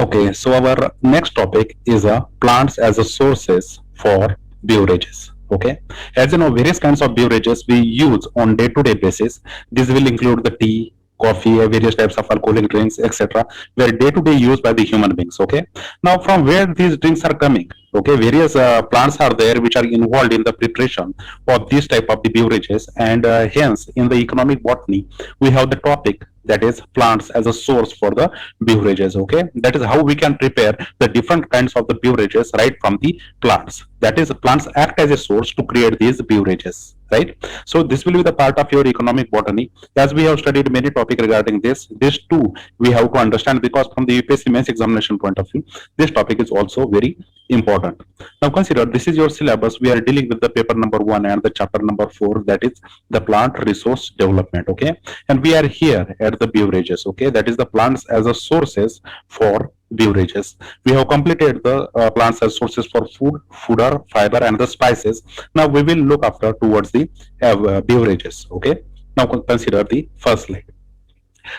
Okay, so our next topic is plants as a sources for beverages. Okay, as you know, various kinds of beverages we use on day-to-day basis. This will include the tea, coffee, various types of alcoholic drinks, etc. Were day-to-day used by the human beings. Okay, now from where these drinks are coming? Okay, various plants are there which are involved in the preparation of this type of the beverages, and hence in the economic botany we have the topic that is plants as a source for the beverages. Okay, that is how we can prepare the different kinds of the beverages right from the plants. That is, plants act as a source to create these beverages, right? So this will be the part of your economic botany. As we have studied many topics regarding this too we have to understand, because from the UPSC mains examination point of view this topic is also very important. Now consider, this is your syllabus. We are dealing with the paper number 1 and the chapter number 4, that is the plant resource development. Okay, and we are here at the beverages. Okay, that is the plants as a sources for beverages. We have completed the plants as sources for food, fodder, fiber, and the spices. Now we will look after towards the beverages. Okay, now consider the first slide.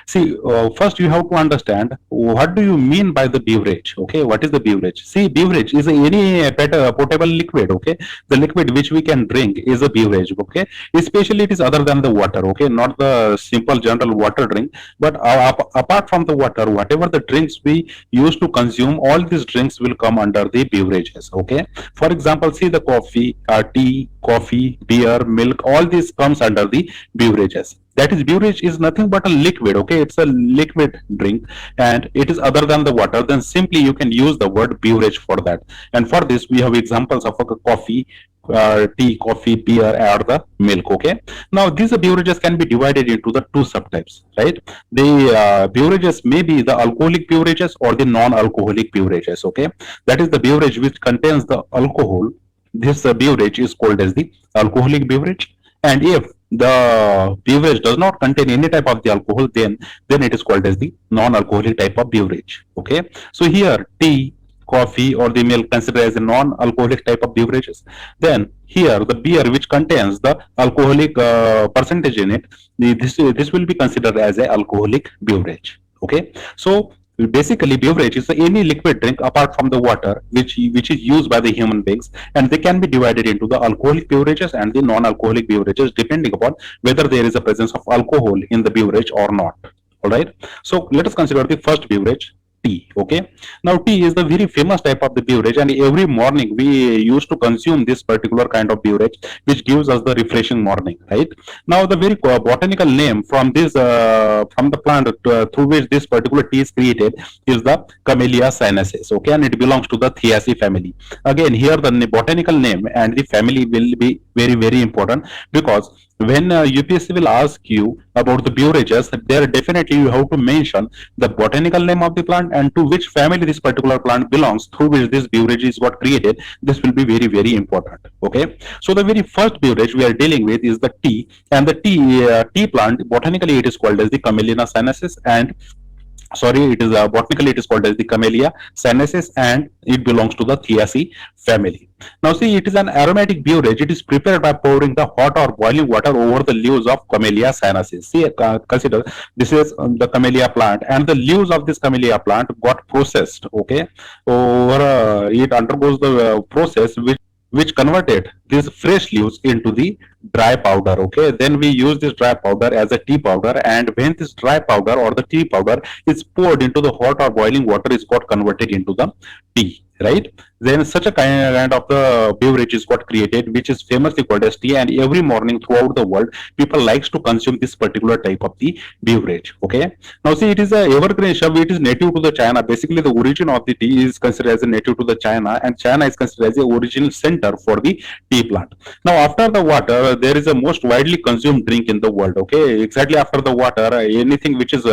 See, first you have to understand what do you mean by the beverage. Okay, what is the beverage? See, beverage is any potable liquid. Okay, the liquid which we can drink is a beverage. Okay, especially it is other than the water. Okay, not the simple general water drink, but apart from the water, whatever the drinks we use to consume, all these drinks will come under the beverages. Okay, for example, see the coffee, tea, coffee, beer, milk, all this comes under the beverages. That is, beverage is nothing but a liquid. Okay, it's a liquid drink and it is other than the water, then simply you can use the word beverage for that. And for this we have examples of a coffee, tea, coffee, beer, or the milk. Okay, now these beverages can be divided into the two subtypes, right? The beverages may be the alcoholic beverages or the non-alcoholic beverages. Okay, that is the beverage which contains the alcohol. This beverage is called as the alcoholic beverage, and if the beverage does not contain any type of the alcohol, then it is called as the non-alcoholic type of beverage. Okay, so here tea, coffee, or the milk considered as a non-alcoholic type of beverages. Then here the beer which contains the alcoholic percentage in it, this will be considered as a alcoholic beverage. Okay, so basically beverage is any liquid drink apart from the water which is used by the human beings, and they can be divided into the alcoholic beverages and the non-alcoholic beverages depending upon whether there is a presence of alcohol in the beverage or not. All right, so let us consider the first beverage, tea. Okay, now tea is the very famous type of the beverage, and every morning we used to consume this particular kind of beverage which gives us the refreshing morning, right? Now the very botanical name from this from the plant through which this particular tea is created is the Camellia sinensis. Okay, and it belongs to the Theaceae family. Again, here the botanical name and the family will be very important, because when UPSC will ask you about the beverages, there definitely you have to mention the botanical name of the plant and to which family this particular plant belongs through which this beverage is got created. This will be very important. Okay, so the very first beverage we are dealing with is the tea, and the tea plant botanically it is called as the Camellia sinensis, and sorry, it is botanically it is called as the Camellia sinensis, and it belongs to the Theaceae family. Now see, it is an aromatic beverage. It is prepared by pouring the hot or boiling water over the leaves of Camellia sinensis. See, consider this is the Camellia plant, and the leaves of this Camellia plant got processed. Okay, over it undergoes the process which converted these fresh leaves into the dry powder. Okay, then we use this dry powder as a tea powder, and when this dry powder or the tea powder is poured into the hot or boiling water, is got converted into the tea, right? Then such a kind of the beverage is got created which is famously called as tea, and every morning throughout the world people likes to consume this particular type of the beverage. Okay, now see, it is a evergreen shrub. It is native to the China. Basically the origin of the tea is considered as a native to the China, and China is considered as the original center for the tea plant. Now after the water there is a most widely consumed drink in the world. Okay, exactly after the water anything which is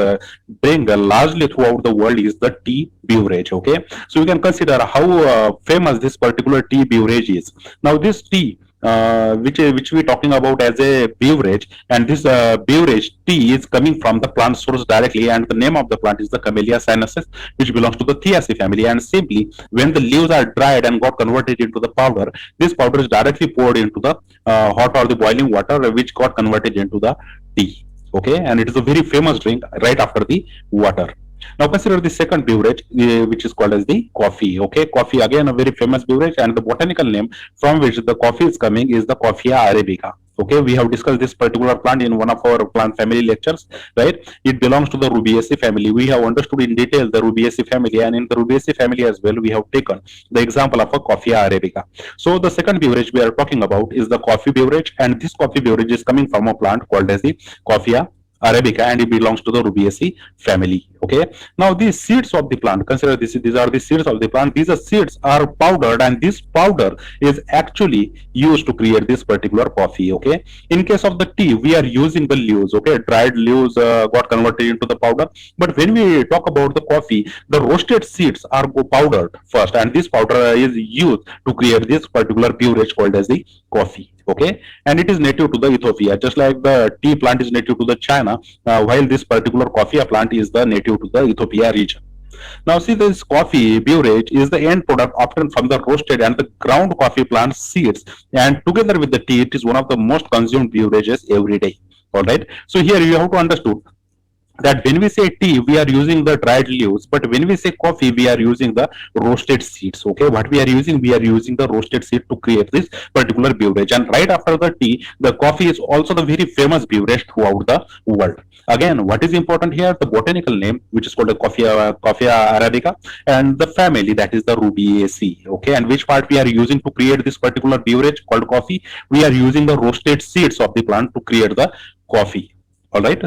drink largely throughout the world is the tea beverage. Okay, so you can consider how famous this particular tea beverage is. Now this tea which we talking about as a beverage, and this beverage tea is coming from the plant source directly, and the name of the plant is the Camellia sinensis, which belongs to the Theaceae family. And simply when the leaves are dried and got converted into the powder, this powder is directly poured into the hot or the boiling water which got converted into the tea. Okay, and it is a very famous drink right after the water. Now consider the second beverage, which is called as the coffee. Okay, coffee again a very famous beverage, and the botanical name from which the coffee is coming is the Coffea arabica. Okay, we have discussed this particular plant in one of our plant family lectures, right? It belongs to the Rubiaceae family. We have understood in detail the Rubiaceae family, and in the Rubiaceae family as well, we have taken the example of a Coffea arabica. So the second beverage we are talking about is the coffee beverage, and this coffee beverage is coming from a plant called as the Coffea arabica, and it belongs to the Rubiaceae family. Okay, now these seeds of the plant, consider this, these are the seeds of the plant. These are seeds are powdered, and this powder is actually used to create this particular coffee. Okay, in case of the tea, we are using the leaves. Okay, dried leaves got converted into the powder, but when we talk about the coffee, the roasted seeds are powdered first, and this powder is used to create this particular beverage called as the coffee. Okay, and it is native to the Ethiopia, just like the tea plant is native to the China, while this particular coffee plant is the native to the Ethiopia region. Now, see, this coffee beverage is the end product obtained from the roasted and the ground coffee plant seeds, and together with the tea, it is one of the most consumed beverages every day. All right. So here you have to understand that when we say tea, we are using the dried leaves, but when we say coffee, we are using the roasted seeds. Okay, what we are using the roasted seed to create this particular beverage. And right after the tea, the coffee is also the very famous beverage throughout the world. Again, what is important here? The botanical name, which is called the Coffea arabica, and the family, that is the Rubiaceae. Okay, and which part we are using to create this particular beverage called coffee? We are using the roasted seeds of the plant to create the coffee. All right.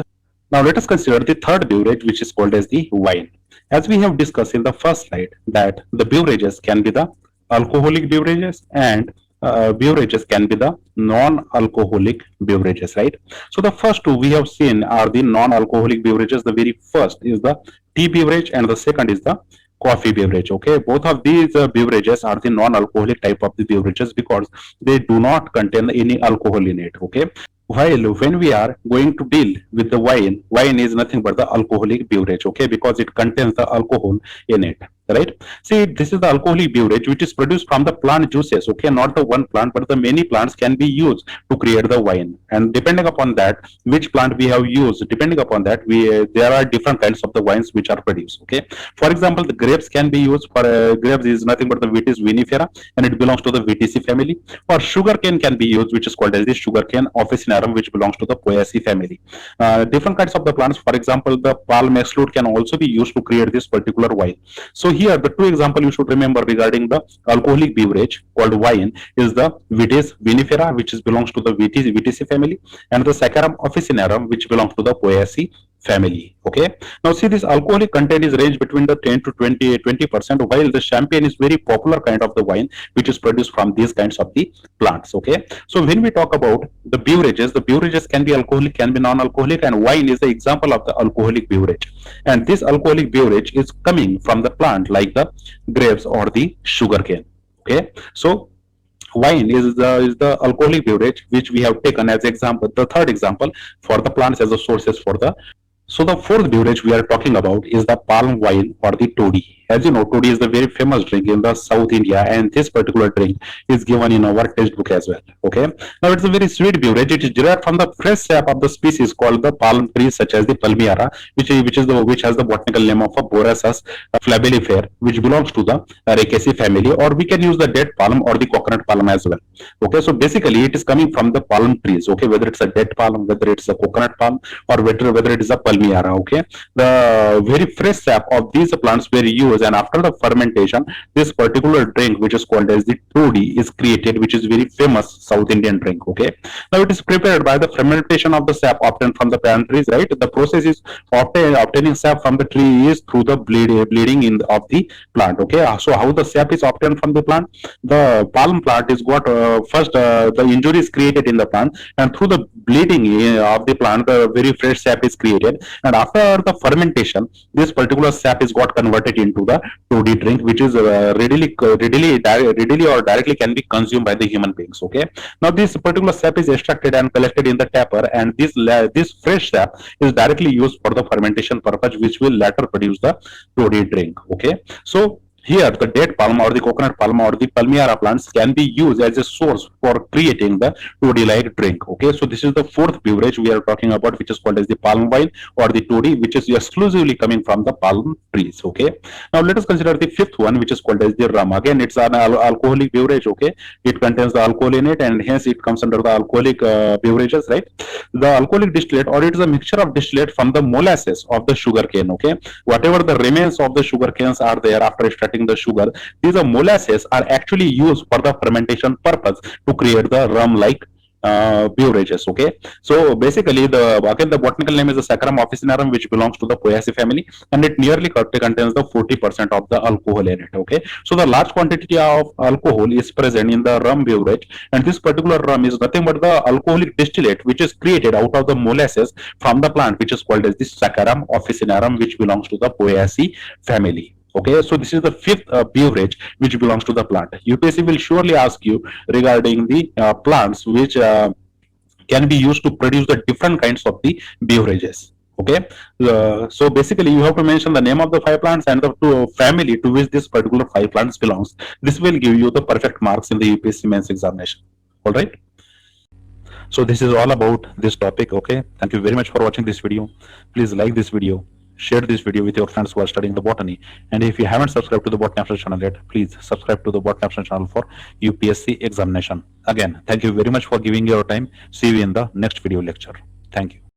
Now let us consider the third beverage, which is called as the wine. As we have discussed in the first slide, that the beverages can be the alcoholic beverages, and beverages can be the non-alcoholic beverages, right? So the first two we have seen are the non-alcoholic beverages. The very first is the tea beverage, and the second is the coffee beverage. Okay, both of these beverages are the non-alcoholic type of the beverages because they do not contain any alcohol in it. Okay, while when we are going to deal with the wine, wine is nothing but the alcoholic beverage. Okay, because it contains the alcohol in it, right? See, this is the alcoholic beverage which is produced from the plant juices. Okay, not the one plant, but the many plants can be used to create the wine, and depending upon that which plant we have used, depending upon that we there are different kinds of the wines which are produced. Okay, for example, the grapes can be used for grapes is nothing but the Vitis vinifera, and it belongs to the Vitici family. Or sugar cane can be used, which is called as the sugar cane officinarum, which belongs to the Poaceae family. Different kinds of the plants, for example, the palm exclude can also be used to create this particular wine. So here the two example you should remember regarding the alcoholic beverage called wine is the Vitis vinifera, which is belongs to the Vitici family, and the Saccharum officinarum, which belongs to the Poaceae family. Okay, now see, this alcoholic content is ranged between the 10 to 20%, while the champagne is very popular kind of the wine which is produced from these kinds of the plants. Okay, so when we talk about the beverages can be alcoholic, can be non-alcoholic, and wine is the example of the alcoholic beverage, and this alcoholic beverage is coming from the plant like the grapes or the sugarcane. Okay, so wine is the alcoholic beverage which we have taken as example, the third example for the plants as a sources for the. So the fourth beverage we are talking about is the palm wine or the toddy. As you know, toddy is the very famous drink in the South India, and this particular drink is given in our textbook as well. Okay, now it's a very sweet beverage. It is derived from the fresh sap of the species called the palm trees, such as the palmyra, which has the botanical name of a Borasus flabellifera, which belongs to the Raceae family, or we can use the dead palm or the coconut palm as well. Okay, so basically it is coming from the palm trees. Okay, whether it's a dead palm, whether it's a coconut palm, or whether it is a palmyra. Okay, the very fresh sap of these plants were used, and after the fermentation, this particular drink, which is called as the toddy, is created, which is very famous South Indian drink. Okay, now it is prepared by the fermentation of the sap obtained from the plant trees. Right, the process is obtaining sap from the tree is through the bleeding in of the plant. Okay, so how the sap is obtained from the plant? The palm plant is got first the injury is created in the plant, and through the bleeding of the plant, the very fresh sap is created, and after the fermentation, this particular sap is got converted into the toddy drink, which is readily or directly can be consumed by the human beings. Okay, now this particular sap is extracted and collected in the tapper, and this fresh sap is directly used for the fermentation purpose, which will later produce the toddy drink. Okay, so Here, the date palm or the coconut palm or the palmyra plants can be used as a source for creating the toddy-like drink. Okay, so this is the fourth beverage we are talking about, which is called as the palm wine or the toddy, which is exclusively coming from the palm trees. Okay, now let us consider the fifth one, which is called as the rum. Again, it's an alcoholic beverage. Okay, it contains the alcohol in it, and hence it comes under the alcoholic beverages, right? The alcoholic distillate, or it is a mixture of distillate from the molasses of the sugar cane. Okay, whatever the remains of the sugar canes are there after extracting the sugar, these molasses are actually used for the fermentation purpose to create the rum like beverages. Okay, so basically the botanical name is the Saccharum officinarum, which belongs to the Poaceae family, and it nearly contains the 40% of the alcohol in it. Okay, so the large quantity of alcohol is present in the rum beverage, and this particular rum is nothing but the alcoholic distillate which is created out of the molasses from the plant, which is called as the Saccharum officinarum, which belongs to the Poaceae family. Okay, so this is the fifth beverage which belongs to the plant. UPSC will surely ask you regarding the plants which can be used to produce the different kinds of the beverages. Okay, so basically you have to mention the name of the five plants and the family to which this particular five plants belongs. This will give you the perfect marks in the UPSC mains examination. All right. So this is all about this topic. Okay, thank you very much for watching this video. Please like this video, share this video with your friends who are studying the botany, and if you haven't subscribed to the Botany Option channel yet, please subscribe to the Botany Option channel for UPSC examination. Again, thank you very much for giving your time. See you in the next video lecture. Thank you.